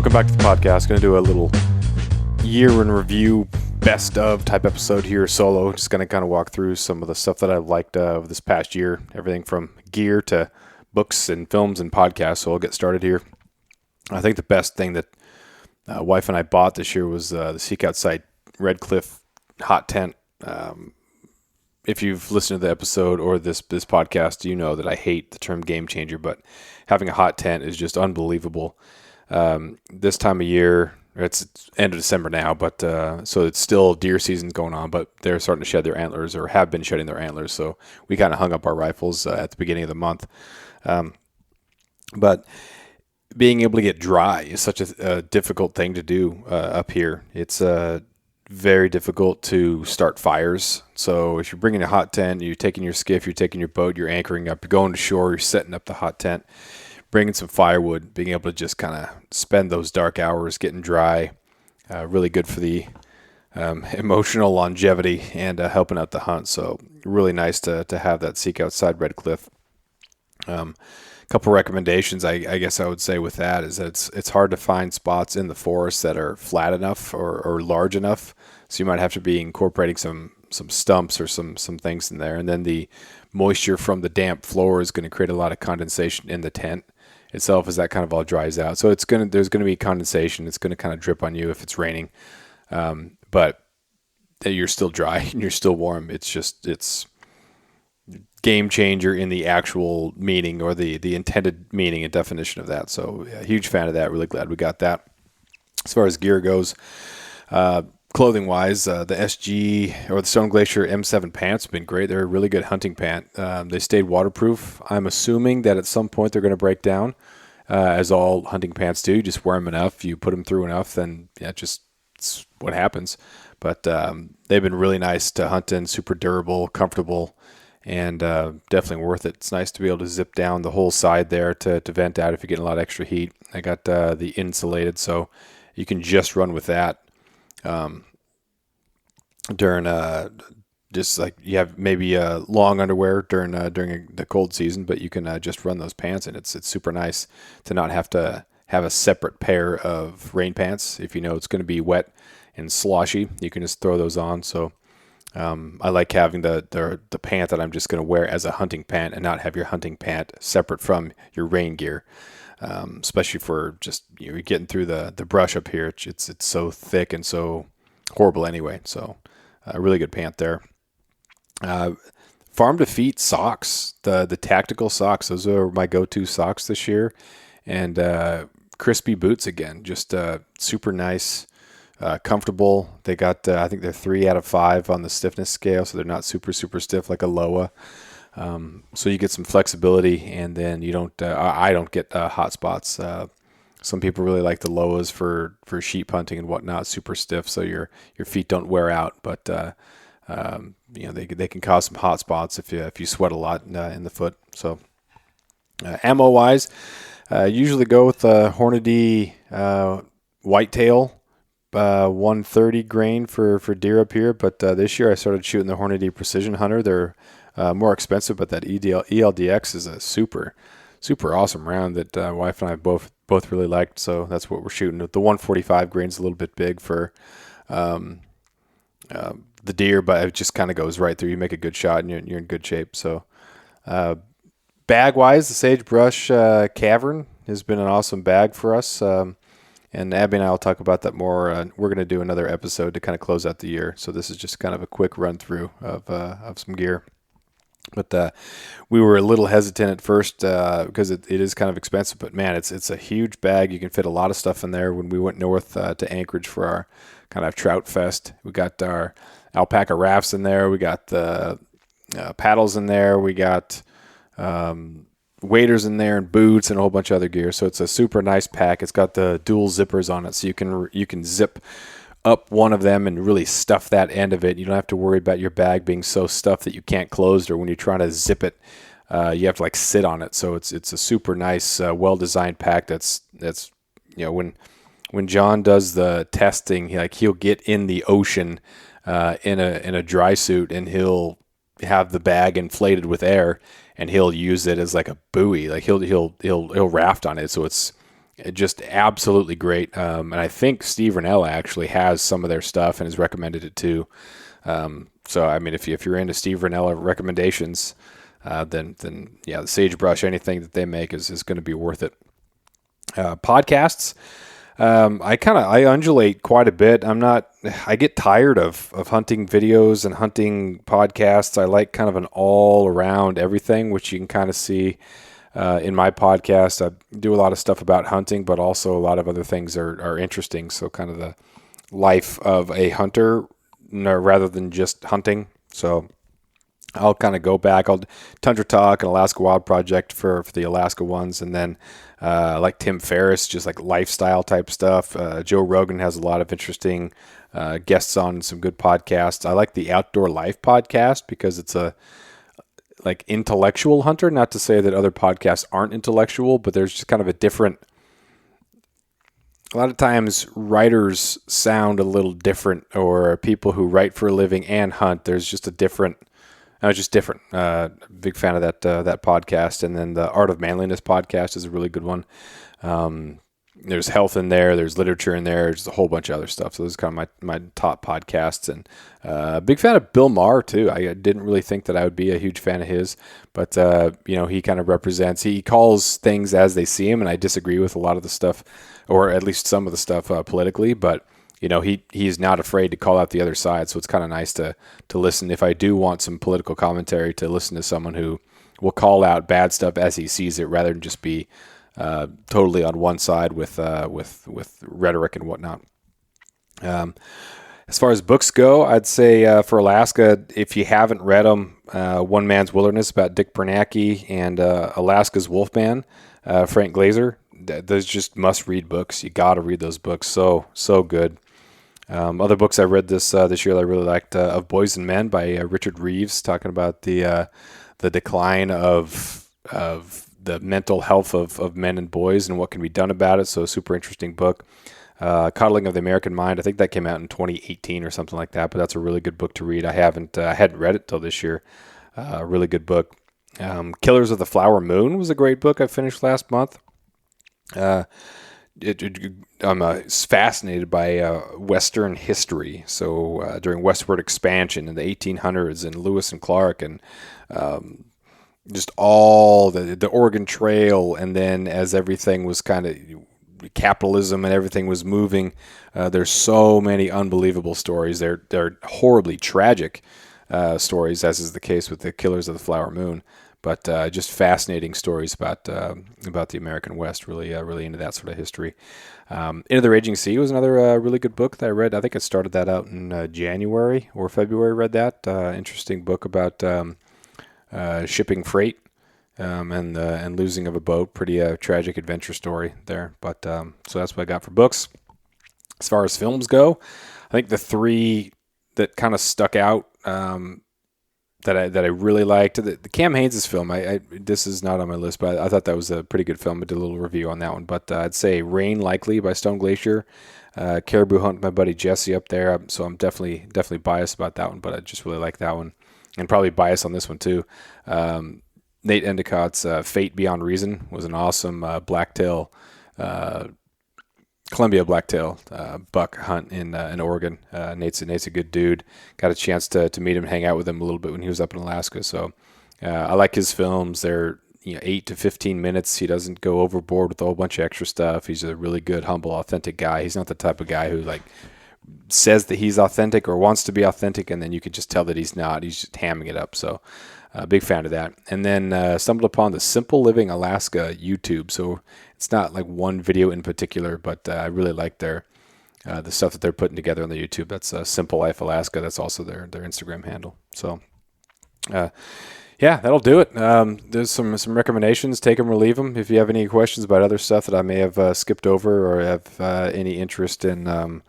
welcome back to the podcast. Going to do a little year in review, best of type episode here solo. Just going to kind of walk through some of the stuff that I've liked over this past year, everything from gear to books and films and podcasts. So I'll get started here. I think the best thing that wife and I bought this year was the Seek Outside Red Cliff hot tent. If you've listened to the episode or this podcast, you know that I hate the term game changer, but having a hot tent is just unbelievable. This time of year, it's end of December now, but so it's still deer season going on, but they're starting to shed their antlers or have been shedding their antlers. So we kind of hung up our rifles at the beginning of the month. But being able to get dry is such a difficult thing to do up here. It's very difficult to start fires. So if you're bringing a hot tent, you're taking your skiff, you're taking your boat, you're anchoring up, you're going to shore, you're setting up the hot tent, bringing some firewood, being able to just kind of spend those dark hours getting dry, really good for the emotional longevity and helping out the hunt. So really nice to have that Seek Outside Red Cliff. Couple recommendations, I guess I would say with that is that it's hard to find spots in the forest that are flat enough or large enough. So you might have to be incorporating some stumps or some things in there. And then the moisture from the damp floor is going to create a lot of condensation in the tent itself as that kind of all dries out. So there's going to be condensation. It's going to kind of drip on you if it's raining. But you're still dry and you're still warm. It's game changer in the actual meaning or the intended meaning and definition of that. So a huge fan of that. Really glad we got that. As far as gear goes, clothing wise, the SG or the Stone Glacier M7 pants have been great. They're a really good hunting pant. They stayed waterproof. I'm assuming that at some point they're going to break down, as all hunting pants do. You just wear them enough, you put them through enough, then it's what happens. But they've been really nice to hunt in, super durable, comfortable, and definitely worth it. It's nice to be able to zip down the whole side there to vent out if you're getting a lot of extra heat. I got the insulated, so you can just run with that during just like you have maybe long underwear during the cold season, but you can just run those pants, and it's super nice to not have to have a separate pair of rain pants. If you know it's going to be wet and sloshy, you can just throw those on. So I like having the pant that I'm just going to wear as a hunting pant and not have your hunting pant separate from your rain gear, especially for just you're getting through the brush up here. It's so thick and so horrible anyway. So a really good pant there. Farm to Feet socks, the tactical socks. Those are my go-to socks this year, and crispy boots again. Just super nice. Comfortable. They got, I think they're 3 out of 5 on the stiffness scale, so they're not super stiff like a Loa. So you get some flexibility, and then you don't. I don't get hot spots. Some people really like the Loas for sheep hunting and whatnot, super stiff, so your feet don't wear out. But they can cause some hot spots if you sweat a lot in the foot. So ammo wise, usually go with the Hornady whitetail. 130 grain for deer up here, but this year I started shooting the Hornady Precision Hunter. They're more expensive, but that ELDX is a super awesome round that wife and I both really liked, so that's what we're shooting. The 145 grain's a little bit big for the deer, but it just kind of goes right through. You make a good shot and you're in good shape. So bag wise, the Sagebrush Cavern has been an awesome bag for us. And Abby and I will talk about that more. We're going to do another episode to kind of close out the year. So this is just kind of a quick run through of some gear. But we were a little hesitant at first because it is kind of expensive. But man, it's a huge bag. You can fit a lot of stuff in there. When we went north to Anchorage for our kind of trout fest, we got our alpaca rafts in there. We got the paddles in there. We got waders in there and boots and a whole bunch of other gear. So it's a super nice pack. It's got the dual zippers on it, so you can zip up one of them and really stuff that end of it. You don't have to worry about your bag being so stuffed that you can't close it, or when you're trying to zip it, you have to like sit on it. So it's a super nice, well-designed pack. That's when John does the testing, he'll get in the ocean in a dry suit, and he'll have the bag inflated with air, and he'll use it as like a buoy. Like he'll raft on it. So it's just absolutely great. And I think Steve Rinella actually has some of their stuff and has recommended it too. So I mean, if you're into Steve Rinella recommendations, then yeah, the Sagebrush, anything that they make is going to be worth it. Podcasts. I undulate quite a bit. I get tired of hunting videos and hunting podcasts. I like kind of an all around everything, which you can kind of see in my podcast. I do a lot of stuff about hunting, but also a lot of other things are interesting. So kind of the life of a hunter rather than just hunting. So I'll kind of go back. I'll Tundra Talk and Alaska Wild Project for the Alaska ones. And then like Tim Ferriss, just like lifestyle type stuff. Joe Rogan has a lot of interesting guests on some good podcasts. I like the Outdoor Life podcast because it's a like intellectual hunter. Not to say that other podcasts aren't intellectual, but there's just kind of a lot of times writers sound a little different, or people who write for a living and hunt. There's just different. Big fan of that podcast. And then the Art of Manliness podcast is a really good one. There's health in there. There's literature in there. There's a whole bunch of other stuff. So those are kind of my top podcasts. And big fan of Bill Maher too. I didn't really think that I would be a huge fan of his, but he kind of represents. He calls things as they see him, and I disagree with a lot of the stuff, or at least some of the stuff politically. But he's not afraid to call out the other side. So it's kind of nice to listen. If I do want some political commentary, to listen to someone who will call out bad stuff as he sees it, rather than just be totally on one side with rhetoric and whatnot. As far as books go, I'd say for Alaska, if you haven't read them, One Man's Wilderness about Dick Bernanke and Alaska's Wolfman, Frank Glazer. Those just must-read books. You got to read those books. So good. Other books I read this year that I really liked, Of Boys and Men by Richard Reeves, talking about the decline of the mental health of men and boys and what can be done about it. So a super interesting book. Coddling of the American Mind. I think that came out in 2018 or something like that, but that's a really good book to read. I hadn't read it till this year. Really good book. Killers of the Flower Moon was a great book I finished last month. I'm fascinated by Western history. So during westward expansion in the 1800s and Lewis and Clark and just all the Oregon Trail, and then as everything was kind of capitalism and everything was moving, there's so many unbelievable stories. They're horribly tragic stories, as is the case with the Killers of the Flower Moon. But just fascinating stories about the American West. Really into that sort of history. Into the Raging Sea was another really good book that I read. I think I started that out in January or February. Read that interesting book about shipping freight and losing of a boat. Pretty tragic adventure story there. But so that's what I got for books. As far as films go, I think the three that kind of stuck out. That I really liked. The Cam Haynes' film, this is not on my list, but I thought that was a pretty good film. I did a little review on that one. But I'd say Rain Likely by Stone Glacier, Caribou Hunt, my buddy Jesse up there. So I'm definitely biased about that one, but I just really like that one. And probably biased on this one too. Nate Endicott's Fate Beyond Reason was an awesome blacktail Columbia blacktail buck hunt in Oregon. Nate's a good dude. Got a chance to meet him, hang out with him a little bit when he was up in Alaska. So I like his films. They're 8 to 15 minutes. He doesn't go overboard with a whole bunch of extra stuff. He's a really good, humble, authentic guy. He's not the type of guy who says that he's authentic or wants to be authentic, and then you could just tell that he's not. He's just hamming it up. So big fan of that. And then stumbled upon the Simple Living Alaska YouTube. So it's not like one video in particular, but I really like the stuff that they're putting together on the YouTube. That's Simple Life Alaska. That's also their Instagram handle. So yeah, that'll do it. There's some recommendations. Take them or leave them. If you have any questions about other stuff that I may have skipped over, or have any interest in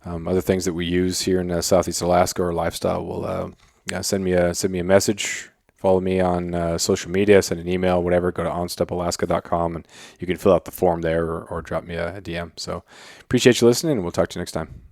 other things that we use here in Southeast Alaska or lifestyle, will send me a message. Follow me on social media, send an email, whatever. Go to onstepalaska.com, and you can fill out the form there, or drop me a DM. So appreciate you listening, and we'll talk to you next time.